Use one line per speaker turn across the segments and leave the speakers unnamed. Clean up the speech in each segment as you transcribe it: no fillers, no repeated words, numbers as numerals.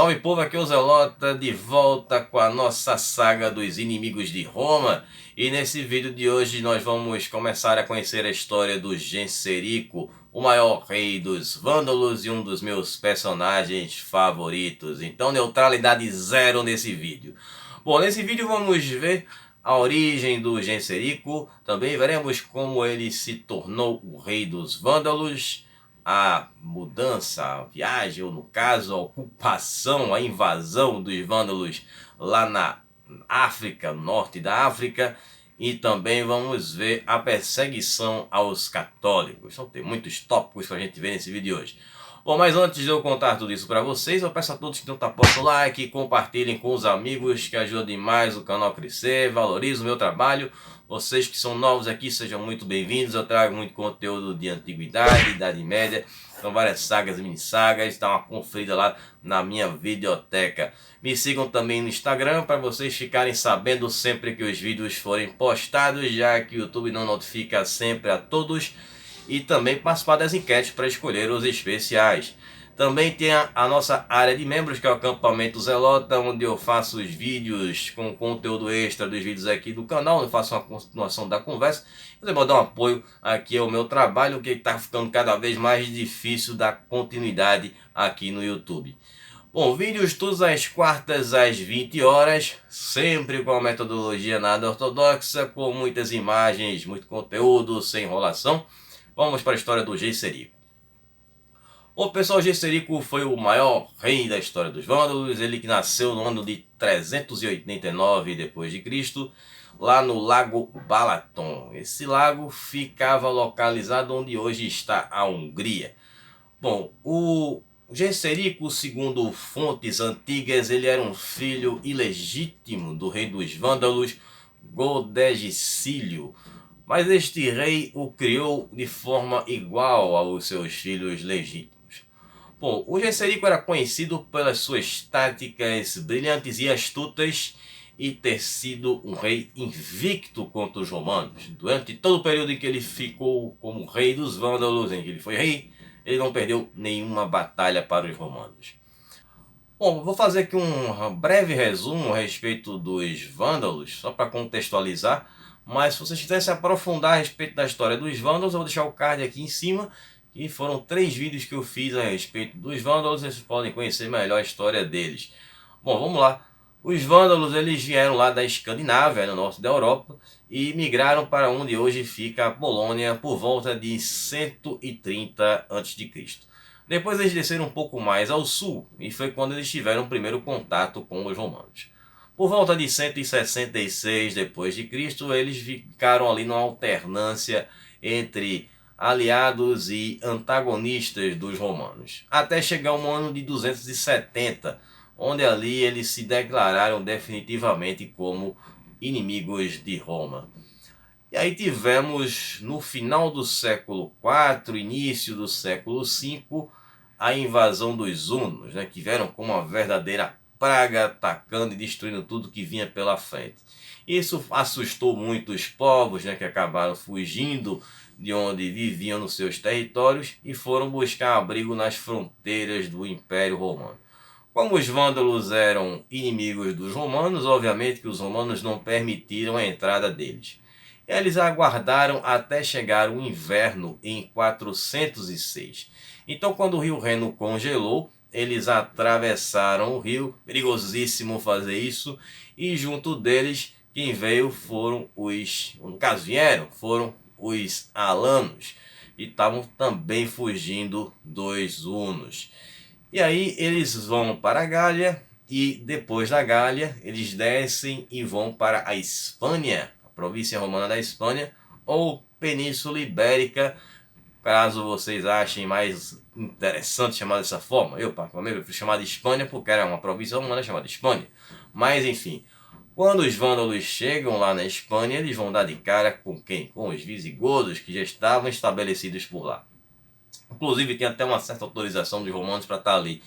Salve povo, aqui é o Zelota, de volta com a nossa saga dos inimigos de Roma. E nesse vídeo de hoje nós vamos começar a conhecer a história do Genserico, o maior rei dos vândalos e um dos meus personagens favoritos. Então neutralidade zero nesse vídeo. Bom, nesse vídeo vamos ver a origem do Genserico, também veremos como ele se tornou o rei dos vândalos, a mudança, a viagem, ou no caso a ocupação, a invasão dos vândalos lá na África, norte da África, e também vamos ver a perseguição aos católicos. Então tem muitos tópicos para a gente ver nesse vídeo de hoje. Bom, mas antes de eu contar tudo isso para vocês, eu peço a todos que não tapotam o like, compartilhem com os amigos, que ajuda demais o canal a crescer, valoriza o meu trabalho. Vocês que são novos aqui, sejam muito bem-vindos. Eu trago muito conteúdo de antiguidade, Idade Média, são várias sagas e mini-sagas. Dá uma conferida lá na minha videoteca. Me sigam também no Instagram para vocês ficarem sabendo sempre que os vídeos forem postados, já que o YouTube não notifica sempre a todos. E também participar das enquetes para escolher os especiais. Também tem a nossa área de membros, que é o Acampamento Zelota, onde eu faço os vídeos com conteúdo extra dos vídeos aqui do canal, eu faço uma continuação da conversa. Você pode dar um apoio aqui ao meu trabalho, que está ficando cada vez mais difícil dar continuidade aqui no YouTube. Bom, vídeos todas as quartas às 20 horas, sempre com a metodologia nada ortodoxa, com muitas imagens, muito conteúdo, sem enrolação. Vamos para a história do Genserico. O pessoal, Genserico foi o maior rei da história dos vândalos. Ele que nasceu no ano de 389 d.C., lá no Lago Balaton. Esse lago ficava localizado onde hoje está a Hungria. Bom, o Genserico, segundo fontes antigas, ele era um filho ilegítimo do rei dos vândalos, Godegicílio. Mas este rei o criou de forma igual aos seus filhos legítimos. Bom, o Genserico era conhecido pelas suas táticas brilhantes e astutas e ter sido um rei invicto contra os romanos. Durante todo o período em que ele ficou como rei dos vândalos, em que ele foi rei, ele não perdeu nenhuma batalha para os romanos. Bom, vou fazer aqui um breve resumo a respeito dos vândalos, só para contextualizar. Mas se vocês quiserem se aprofundar a respeito da história dos vândalos, eu vou deixar o card aqui em cima. E foram 3 vídeos que eu fiz a respeito dos vândalos, vocês podem conhecer melhor a história deles. Bom, vamos lá. Os vândalos, eles vieram lá da Escandinávia, no norte da Europa, e migraram para onde hoje fica a Polônia por volta de 130 a.C. Depois eles desceram um pouco mais ao sul, e foi quando eles tiveram o primeiro contato com os romanos. Por volta de 166 d.C., eles ficaram ali numa alternância entre aliados e antagonistas dos romanos, até chegar ao ano de 270, onde ali eles se declararam definitivamente como inimigos de Roma. E aí tivemos no final do século IV, início do século V, a invasão dos hunos, que vieram como uma verdadeira praga, atacando e destruindo tudo que vinha pela frente. Isso assustou muitos povos, que acabaram fugindo de onde viviam nos seus territórios e foram buscar abrigo nas fronteiras do Império Romano. Como os vândalos eram inimigos dos romanos, obviamente que os romanos não permitiram a entrada deles. Eles aguardaram até chegar o inverno em 406. Então, quando o rio Reno congelou, eles atravessaram o rio, perigosíssimo fazer isso, e junto deles quem veio foram foram os alanos, e estavam também fugindo dos hunos. E aí eles vão para a Gália, e depois da Gália eles descem e vão para a Espanha, a província romana da Espanha, ou Península Ibérica, caso vocês achem mais interessante chamar dessa forma. Eu, particularmente, fui chamar de Espanha porque era uma província romana chamada Espanha. Mas, enfim, quando os vândalos chegam lá na Espanha, eles vão dar de cara com quem? Com os visigodos, que já estavam estabelecidos por lá. Inclusive, tem até uma certa autorização dos romanos para estar ali.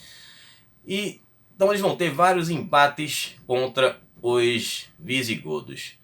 E então eles vão ter vários embates contra os visigodos.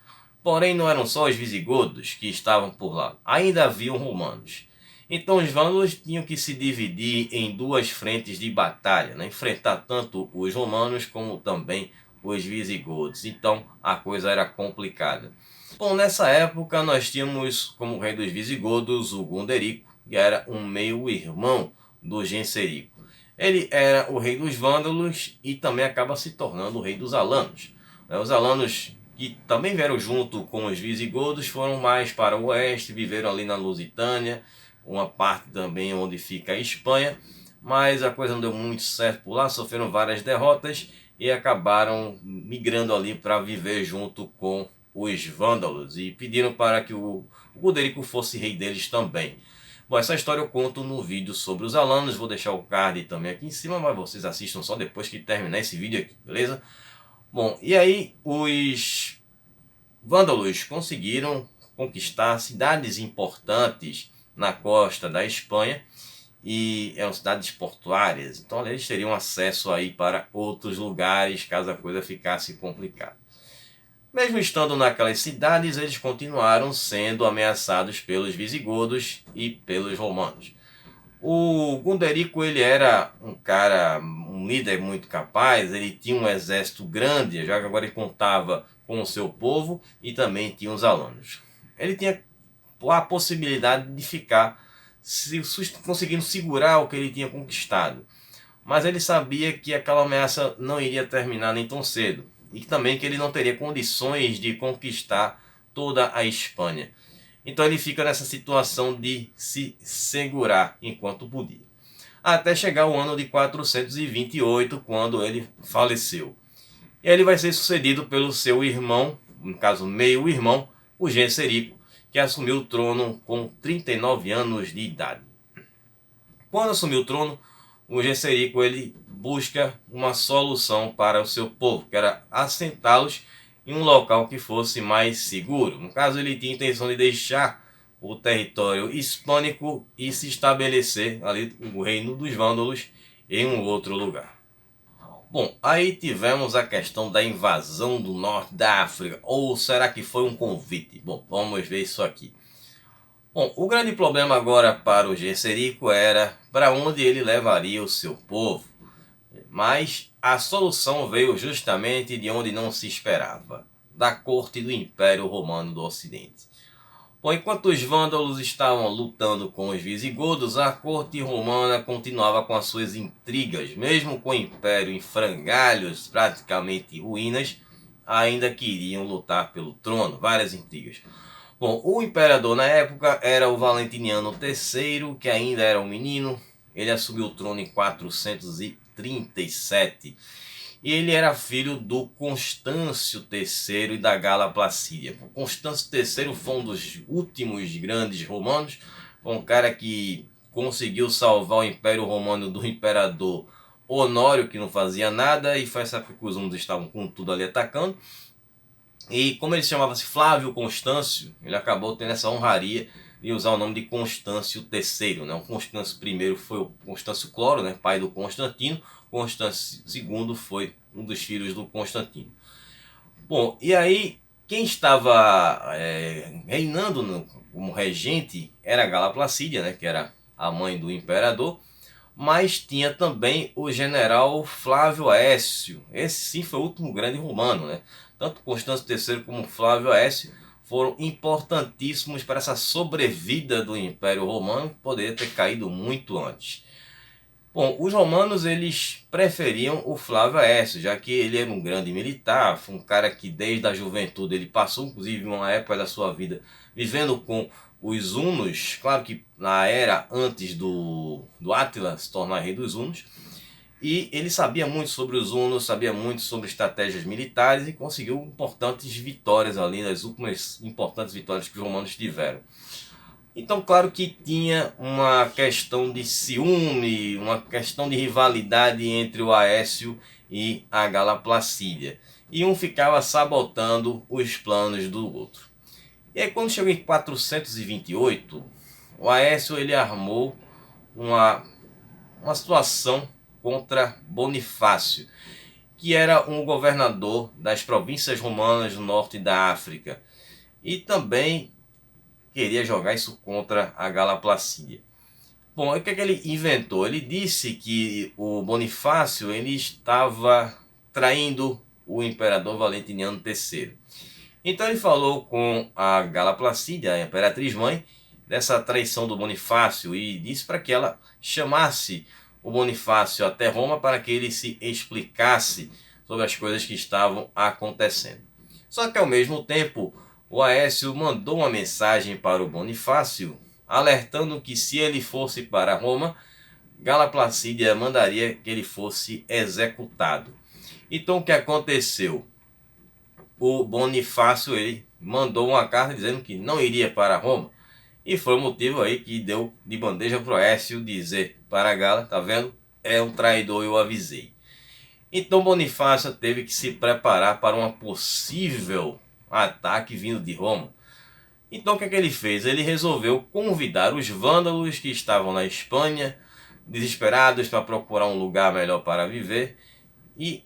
Porém, não eram só os visigodos que estavam por lá. Ainda haviam romanos. Então os vândalos tinham que se dividir em duas frentes de batalha, né? Enfrentar tanto os romanos como também os visigodos. Então a coisa era complicada. Bom, nessa época nós tínhamos como rei dos visigodos o Gunderico, que era um meio-irmão do Genserico. Ele era o rei dos vândalos e também acaba se tornando o rei dos alanos. Os alanos, que também vieram junto com os visigodos, foram mais para o oeste, viveram ali na Lusitânia, uma parte também onde fica a Espanha, mas a coisa não deu muito certo por lá, sofreram várias derrotas e acabaram migrando ali para viver junto com os vândalos e pediram para que o Gunderico fosse rei deles também. Bom, essa história eu conto no vídeo sobre os alanos, vou deixar o card também aqui em cima, mas vocês assistam só depois que terminar esse vídeo aqui, beleza? Bom, e aí os vândalos conseguiram conquistar cidades importantes na costa da Espanha e eram cidades portuárias, então eles teriam acesso aí para outros lugares caso a coisa ficasse complicada. Mesmo estando naquelas cidades, eles continuaram sendo ameaçados pelos visigodos e pelos romanos. O Gunderico, ele era um líder muito capaz, ele tinha um exército grande, já que agora ele contava com o seu povo e também tinha os alanos. Ele tinha a possibilidade de ficar conseguindo segurar o que ele tinha conquistado. Mas ele sabia que aquela ameaça não iria terminar nem tão cedo. E também que ele não teria condições de conquistar toda a Espanha. Então ele fica nessa situação de se segurar enquanto podia. Até chegar o ano de 428, quando ele faleceu. E ele vai ser sucedido pelo seu irmão, no caso meio-irmão, o Genserico, que assumiu o trono com 39 anos de idade. Quando assumiu o trono, o Genserico ele busca uma solução para o seu povo, que era assentá-los em um local que fosse mais seguro. No caso, ele tinha a intenção de deixar o território hispânico e se estabelecer ali o reino dos vândalos em um outro lugar. Bom, aí tivemos a questão da invasão do norte da África, ou será que foi um convite? Bom, vamos ver isso aqui. Bom, o grande problema agora para o Genserico era para onde ele levaria o seu povo. Mas a solução veio justamente de onde não se esperava, da corte do Império Romano do Ocidente. Bom, enquanto os vândalos estavam lutando com os visigodos, a corte romana continuava com as suas intrigas, mesmo com o Império em frangalhos, praticamente ruínas, ainda queriam lutar pelo trono, várias intrigas. Bom, o imperador na época era o Valentiniano III, que ainda era um menino. Ele assumiu o trono em 437 e ele era filho do Constâncio III e da Gala Placídia. O Constâncio III foi um dos últimos grandes romanos, um cara que conseguiu salvar o Império Romano do imperador Honório, que não fazia nada, e foi essa época que os hunos estavam com tudo ali atacando. E como ele chamava-se Flávio Constâncio, ele acabou tendo essa honraria de usar o nome de Constâncio III. Né? O Constâncio I foi o Constâncio Cloro, né? Pai do Constantino. Constâncio II foi um dos filhos do Constantino. Bom, e aí quem estava reinando como regente era Gala Placídia, né? Que era a mãe do imperador. Mas tinha também o general Flávio Aécio. Esse sim foi o último grande romano, né? Tanto Constâncio III como Flávio Aécio foram importantíssimos para essa sobrevida do Império Romano, que poderia ter caído muito antes. Bom, os romanos eles preferiam o Flávio Aécio, já que ele era um grande militar, foi um cara que desde a juventude ele passou, inclusive, uma época da sua vida vivendo com os hunos, claro que na era antes do Átila se tornar rei dos hunos, e ele sabia muito sobre os hunos, sabia muito sobre estratégias militares e conseguiu importantes vitórias ali, nas últimas importantes vitórias que os romanos tiveram. Então, claro que tinha uma questão de ciúme, uma questão de rivalidade entre o Aécio e a Gala Placídia. E um ficava sabotando os planos do outro. E aí quando chegou em 428, o Aécio ele armou uma situação contra Bonifácio, que era um governador das províncias romanas do norte da África. E também queria jogar isso contra a Gala Placídia. Bom, o que é que ele inventou? Ele disse que o Bonifácio ele estava traindo o imperador Valentiniano III. Então ele falou com a Gala Placídia, a imperatriz mãe, dessa traição do Bonifácio e disse para que ela chamasse o Bonifácio até Roma para que ele se explicasse sobre as coisas que estavam acontecendo. Só que ao mesmo tempo, o Aécio mandou uma mensagem para o Bonifácio, alertando que se ele fosse para Roma, Gala Placídia mandaria que ele fosse executado. Então o que aconteceu? O Bonifácio ele mandou uma carta dizendo que não iria para Roma. E foi o motivo aí que deu de bandeja para o Aécio dizer para Gala, tá vendo? É um traidor, eu avisei. Então Bonifácio teve que se preparar para um possível ataque vindo de Roma. Então o que é que ele fez? Ele resolveu convidar os vândalos que estavam na Espanha, desesperados para procurar um lugar melhor para viver, e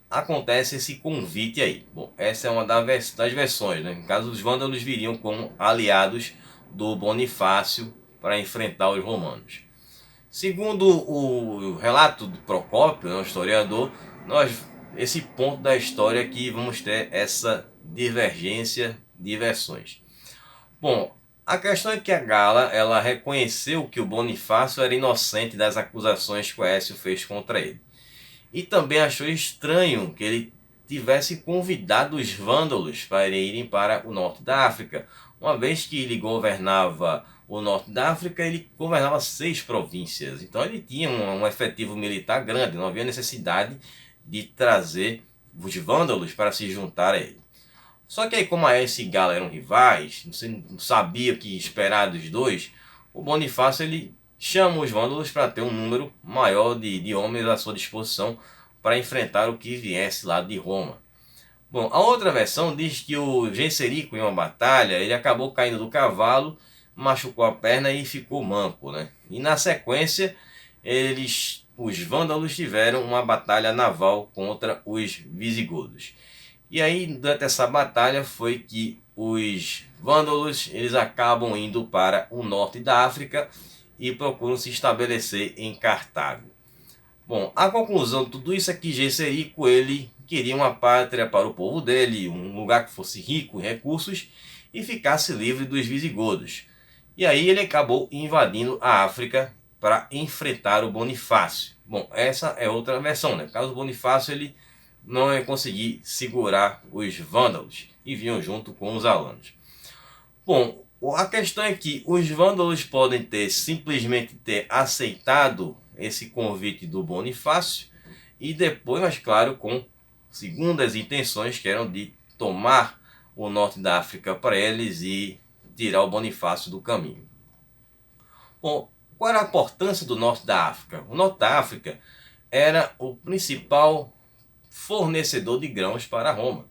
acontece esse convite aí. Bom, essa é uma das versões, né? No caso, os vândalos viriam como aliados do Bonifácio para enfrentar os romanos. Segundo o relato do Procópio, o historiador, esse ponto da história aqui vamos ter essa divergência de versões. Bom, a questão é que a Gala ela reconheceu que o Bonifácio era inocente das acusações que o Aécio fez contra ele. E também achou estranho que ele tivesse convidado os vândalos para irem para o norte da África. Uma vez que ele governava o norte da África, ele governava 6 províncias. Então ele tinha um efetivo militar grande, não havia necessidade de trazer os vândalos para se juntar a ele. Só que aí, como Aécio e Gala eram rivais, você não sabia o que esperar dos dois, o Bonifácio ele chama os vândalos para ter um número maior de homens à sua disposição para enfrentar o que viesse lá de Roma. Bom, a outra versão diz que o Genserico, em uma batalha, ele acabou caindo do cavalo, machucou a perna e ficou manco, né? E na sequência, os vândalos tiveram uma batalha naval contra os visigodos. E aí, durante essa batalha, foi que os vândalos eles acabam indo para o norte da África e procuram se estabelecer em Cartago. Bom, a conclusão de tudo isso é que Genserico ele queria uma pátria para o povo dele, um lugar que fosse rico em recursos e ficasse livre dos visigodos. E aí ele acabou invadindo a África para enfrentar o Bonifácio. Bom, essa é outra versão, né? Caso o Bonifácio ele não ia conseguir segurar os vândalos e vinham junto com os alanos. Bom, a questão é que os vândalos podem ter simplesmente ter aceitado esse convite do Bonifácio e depois, mas claro, com segundas intenções que eram de tomar o norte da África para eles e tirar o Bonifácio do caminho. Bom, qual era a importância do norte da África? O norte da África era o principal fornecedor de grãos para Roma.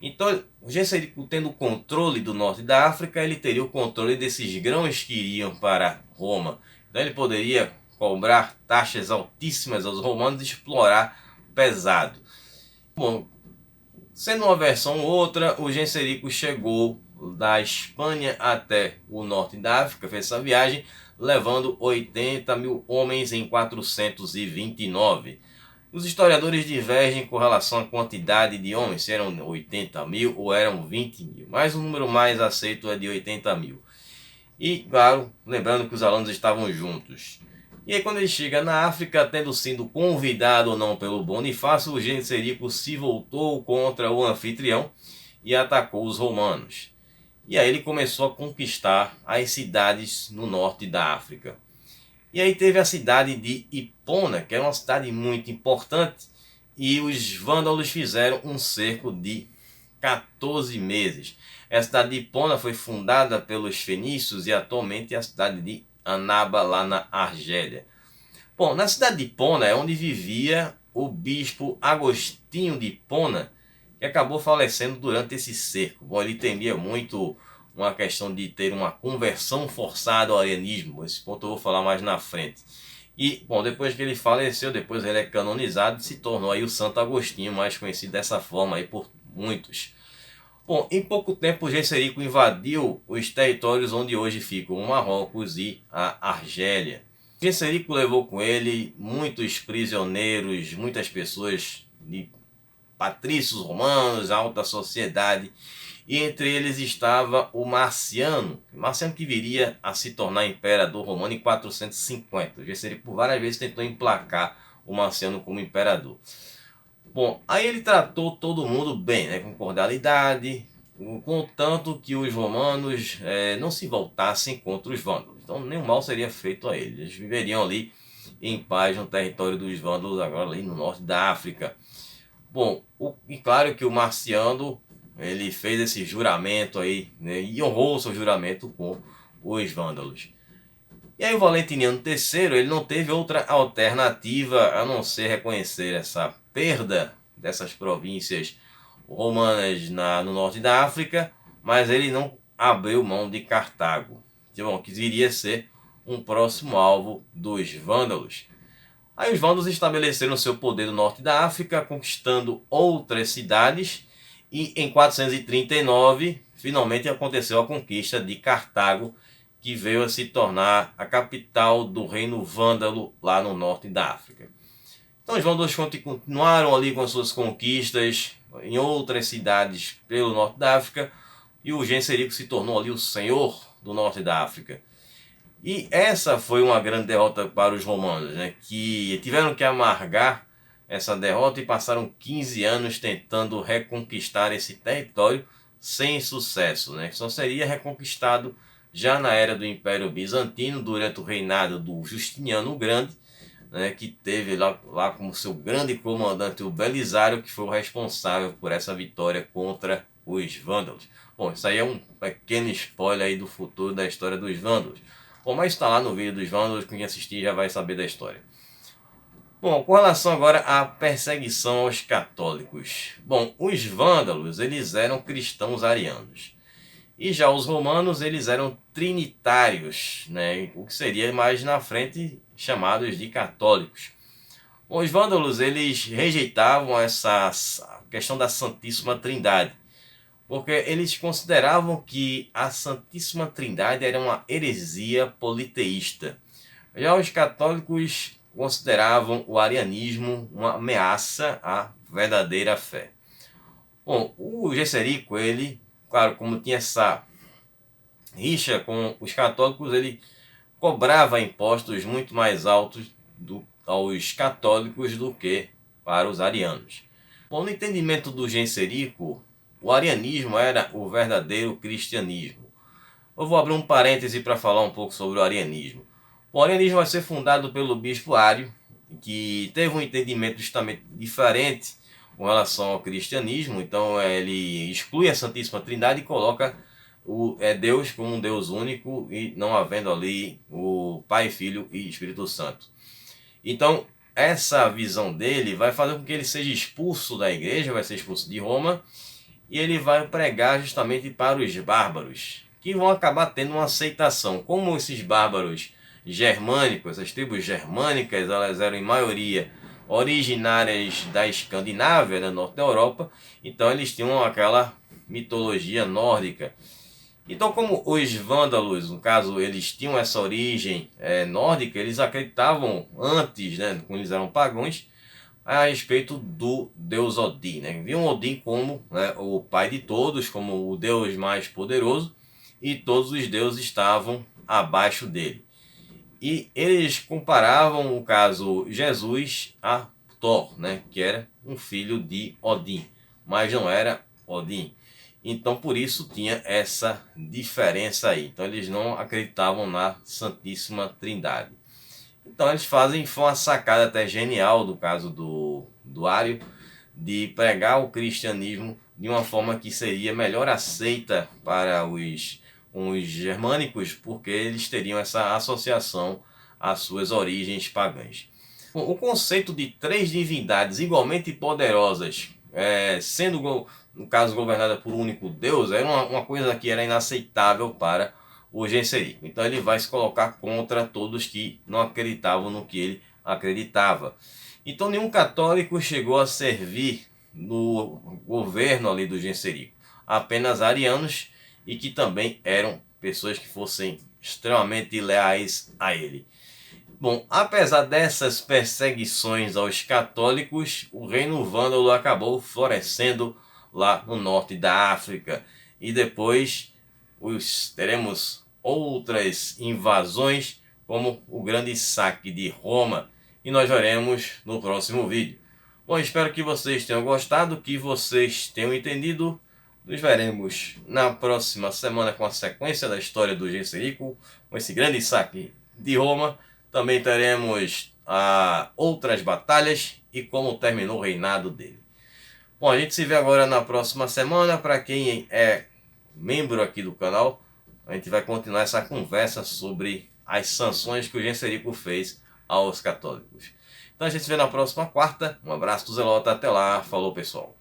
Então, o Genserico tendo o controle do norte da África, ele teria o controle desses grãos que iriam para Roma. Então ele poderia cobrar taxas altíssimas aos romanos e explorar pesado. Bom, sendo uma versão ou outra, o Genserico chegou da Espanha até o norte da África, fez essa viagem, levando 80 mil homens em 429. Os historiadores divergem com relação à quantidade de homens, se eram 80 mil ou eram 20 mil, mas o número mais aceito é de 80 mil. E, claro, lembrando que os alunos estavam juntos. E aí quando ele chega na África, tendo sido convidado ou não pelo Bonifácio, o Genserico se voltou contra o anfitrião e atacou os romanos. E aí ele começou a conquistar as cidades no norte da África. E aí teve a cidade de Hipona, que era uma cidade muito importante, e os vândalos fizeram um cerco de 14 meses. A cidade de Hipona foi fundada pelos fenícios e atualmente é a cidade de Annaba, lá na Argélia. Bom, na cidade de Hipona é onde vivia o bispo Agostinho de Hipona, que acabou falecendo durante esse cerco. Bom, ele temia muito uma questão de ter uma conversão forçada ao arianismo. Esse ponto eu vou falar mais na frente. E, bom, depois que ele faleceu, depois ele é canonizado e se tornou aí o Santo Agostinho, mais conhecido dessa forma aí por muitos. Bom, em pouco tempo o Genserico invadiu os territórios onde hoje ficam o Marrocos e a Argélia. Genserico levou com ele muitos prisioneiros, muitas pessoas de patrícios romanos, alta sociedade, e entre eles estava o Marciano, Marciano que viria a se tornar imperador romano em 450. Genserico por várias vezes tentou emplacar o Marciano como imperador. Bom, aí ele tratou todo mundo bem, né, com cordialidade, contanto que os romanos não se voltassem contra os vândalos. Então nenhum mal seria feito a eles. Eles viveriam ali em paz no território dos vândalos, agora ali no norte da África. Bom, e claro que o Marciano, ele fez esse juramento aí, né, e honrou o seu juramento com os vândalos. E aí o Valentiniano III, ele não teve outra alternativa a não ser reconhecer essa perda dessas províncias romanas no norte da África, mas ele não abriu mão de Cartago, que viria a ser um próximo alvo dos vândalos. Aí os vândalos estabeleceram seu poder no norte da África, conquistando outras cidades, e em 439 finalmente aconteceu a conquista de Cartago, que veio a se tornar a capital do reino vândalo lá no norte da África. Então os vândalos continuaram ali com as suas conquistas em outras cidades pelo norte da África, e o Genserico se tornou ali o senhor do norte da África. E essa foi uma grande derrota para os romanos, né, que tiveram que amargar essa derrota e passaram 15 anos tentando reconquistar esse território sem sucesso, né, que só seria reconquistado já na era do Império Bizantino, durante o reinado do Justiniano o Grande, né, que teve lá como seu grande comandante o Belisário, que foi o responsável por essa vitória contra os vândalos. Bom, isso aí é um pequeno spoiler aí do futuro da história dos vândalos. Bom, mas está lá no vídeo dos vândalos, quem assistir já vai saber da história. Bom, com relação agora à perseguição aos católicos. Bom, os vândalos, eles eram cristãos arianos. E já os romanos, eles eram trinitários, né? O que seria mais na frente chamados de católicos. Bom, os vândalos, eles rejeitavam essa questão da Santíssima Trindade, porque eles consideravam que a Santíssima Trindade era uma heresia politeísta. Já os católicos consideravam o arianismo uma ameaça à verdadeira fé. Bom, o Genserico, ele, claro, como tinha essa rixa com os católicos, ele cobrava impostos muito mais altos aos católicos do que para os arianos. Bom, no entendimento do Genserico, o arianismo era o verdadeiro cristianismo. Eu vou abrir um parêntese para falar um pouco sobre o arianismo. O arianismo vai ser fundado pelo bispo Ário, que teve um entendimento justamente diferente com relação ao cristianismo. Então ele exclui a Santíssima Trindade e coloca Deus como um Deus único, e não havendo ali o Pai, Filho e Espírito Santo. Então essa visão dele vai fazer com que ele seja expulso da igreja, vai ser expulso de Roma, e ele vai pregar justamente para os bárbaros, que vão acabar tendo uma aceitação. Como esses bárbaros germânicos, essas tribos germânicas, elas eram em maioria originárias da Escandinávia, da norte da Europa, então eles tinham aquela mitologia nórdica. Então, como os vândalos, no caso, eles tinham essa origem nórdica, eles acreditavam antes, né, quando eles eram pagãos, a respeito do deus Odin, né? Viam Odin como, né, o pai de todos, como o deus mais poderoso, e todos os deuses estavam abaixo dele. E eles comparavam o caso Jesus a Thor, né, que era um filho de Odin, mas não era Odin. Então por isso tinha essa diferença aí. Então eles não acreditavam na Santíssima Trindade. Então eles foi uma sacada até genial do caso do Ário, de pregar o cristianismo de uma forma que seria melhor aceita para os germânicos, porque eles teriam essa associação às suas origens pagãs. Bom, o conceito de três divindades igualmente poderosas, sendo no caso governada por um único Deus, era uma coisa que era inaceitável para o Genserico. Então ele vai se colocar contra todos que não acreditavam no que ele acreditava. Então nenhum católico chegou a servir no governo ali do Genserico. Apenas arianos, e que também eram pessoas que fossem extremamente leais a ele. Bom, apesar dessas perseguições aos católicos, o reino vândalo acabou florescendo lá no norte da África. E depois teremos outras invasões, como o grande saque de Roma. E nós veremos no próximo vídeo. Bom, espero que vocês tenham gostado, que vocês tenham entendido. Nos veremos na próxima semana com a sequência da história do Genserico, com esse grande saque de Roma. Também teremos outras batalhas e como terminou o reinado dele. Bom, a gente se vê agora na próxima semana. Para quem é membro aqui do canal, a gente vai continuar essa conversa sobre as sanções que o Genserico fez aos católicos. Então a gente se vê na próxima quarta. Um abraço do Zelota. Até lá. Falou, pessoal.